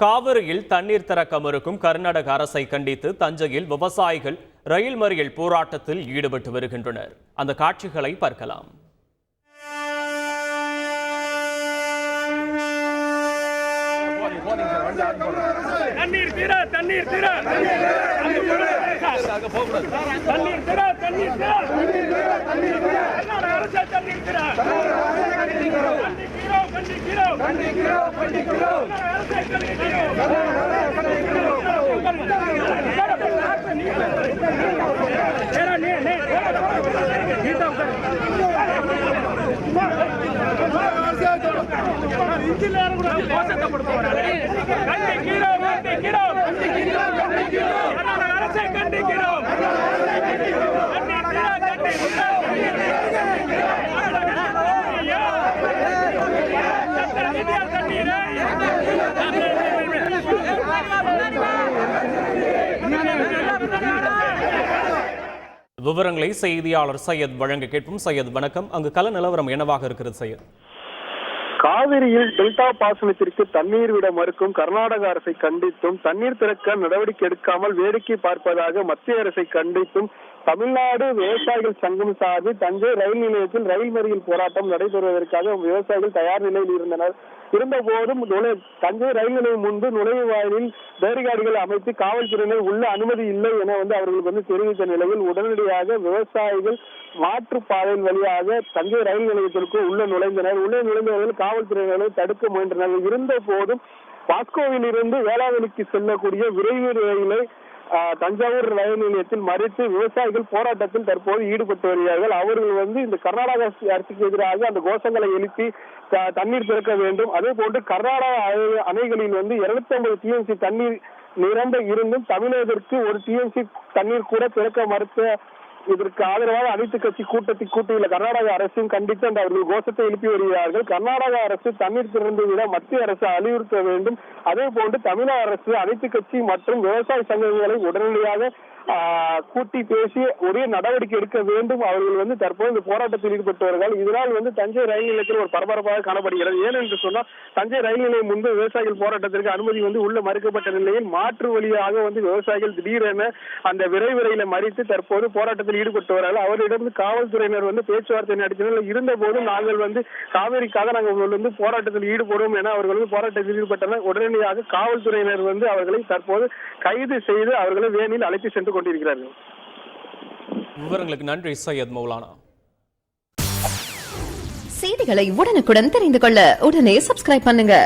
காவிரியில் தண்ணீர் திறக்க மறுக்கும் கர்நாடக அரசை கண்டித்து தஞ்சையில் விவசாயிகள் ரயில் மறியல் போராட்டத்தில் ஈடுபட்டு வருகின்றனர். அந்த காட்சிகளை பார்க்கலாம். தண்ணீர் தீர தண்ணீர் தீர தண்ணீர் தீர தண்ணீர் தீர அரசு தண்ணீர் தீர விவரங்களை செய்தியாளர் சையத் வழங்க கேட்போம். சையத், வணக்கம். அங்கு கள நிலவரம் என்னவாக இருக்கிறது சையத்? காவிரியில் டெல்டா பாசனத்திற்கு தண்ணீர் விட மறுக்கும் கர்நாடக அரசை கண்டித்தும் தண்ணீர் திறக்க நடவடிக்கை எடுக்காமல் வேடிக்கை பார்ப்பதாக மத்திய அரசை கண்டித்தும் தமிழ்நாடு விவசாயிகள் சங்கம் சார்பில் தஞ்சை ரயில் நிலையத்தில் ரயில் மறியல் போராட்டம் நடைபெறுவதற்காக விவசாயிகள் தயார் நிலையில் இருந்தனர். இருந்தபோதும் தஞ்சை ரயில் நிலையம் முன்பு நுழைவு வாயிலில் பேரிகார்டுகள் அமைத்து காவல்துறையினர் உள்ள அனுமதி இல்லை என அவர்களுக்கு தெரிவித்த நிலையில் உடனடியாக விவசாயிகள் மாற்றுப்பாதையின் வழியாக தஞ்சை ரயில் நிலையத்திற்கு உள்ள நுழைந்தவர்கள் காவல்துறையினரை தடுக்க முயன்றனர். இருந்த போதும் பாஸ்கோவில் இருந்து வேளாங்கண்ணிக்கு செல்லக்கூடிய விரைவு ரயிலை தஞ்சாவூர் ரயில் நிலையத்தில் மறித்து விவசாயிகள் போராட்டத்தில் தற்போது ஈடுபட்டு வருகிறார்கள். அவர்கள் இந்த கர்நாடக அரசுக்கு எதிராக அந்த கோஷங்களை எழுப்பி தண்ணீர் திறக்க வேண்டும். அதே போன்று கர்நாடக அணைகளில் 250 டிஎம்சி தண்ணீர் நிரம்ப இருந்தும் தமிழகத்திற்கு ஒரு டிஎம்சி தண்ணீர் கூட திறக்க மறுத்த இதற்கு ஆதரவாக அனைத்து கட்சி கூட்டத்தை கூட்டியுள்ள கர்நாடக அரசையும் கண்டித்து அவர்கள் கோஷத்தை எழுப்பி வருகிறார்கள். கர்நாடக அரசு தண்ணீர் திறந்து விட மத்திய அரசு வலியுறுத்த வேண்டும். அதே போன்று தமிழக அரசு அனைத்து கட்சி மற்றும் விவசாய சங்கங்களை உடனடியாக கூட்டி பேசி ஒரே நடவடிக்கை எடுக்க வேண்டும். அவர்கள் தற்போது இந்த போராட்டத்தில் ஈடுபட்டவர்கள். இதனால் தஞ்சை ரயில் நிலையத்தில் ஒரு பரபரப்பாக காணப்படுகிறது. ஏனென்று சொன்னால் தஞ்சை ரயில் நிலையம் முன்பு விவசாயிகள் போராட்டத்திற்கு அனுமதி உள்ள மறுக்கப்பட்ட நிலையில் மாற்று வழியாக விவசாயிகள் திடீரென அந்த விரைவு ரயிலை மறித்து தற்போது போராட்டத்தில் ஈடுபட்டவர்கள். அவரிடம் காவல்துறையினர் பேச்சுவார்த்தை நடத்தினர். இருந்த போதும் நாங்கள் காவிரிக்காக நாங்கள் போராட்டத்தில் ஈடுபடுவோம் என அவர்கள் போராட்டத்தில் ஈடுபட்டனர். உடனடியாக காவல்துறையினர் அவர்களை தற்போது கைது செய்து அவர்களை வேனில் அழைத்து சென்று கொண்டிருக்கிறார்கள். விவரங்களுக்கு நன்றி சையத் மௌலானா. செய்திகளை உடனுக்குடன் தெரிந்து கொள்ள உடனே சப்ஸ்கிரைப் பண்ணுங்க.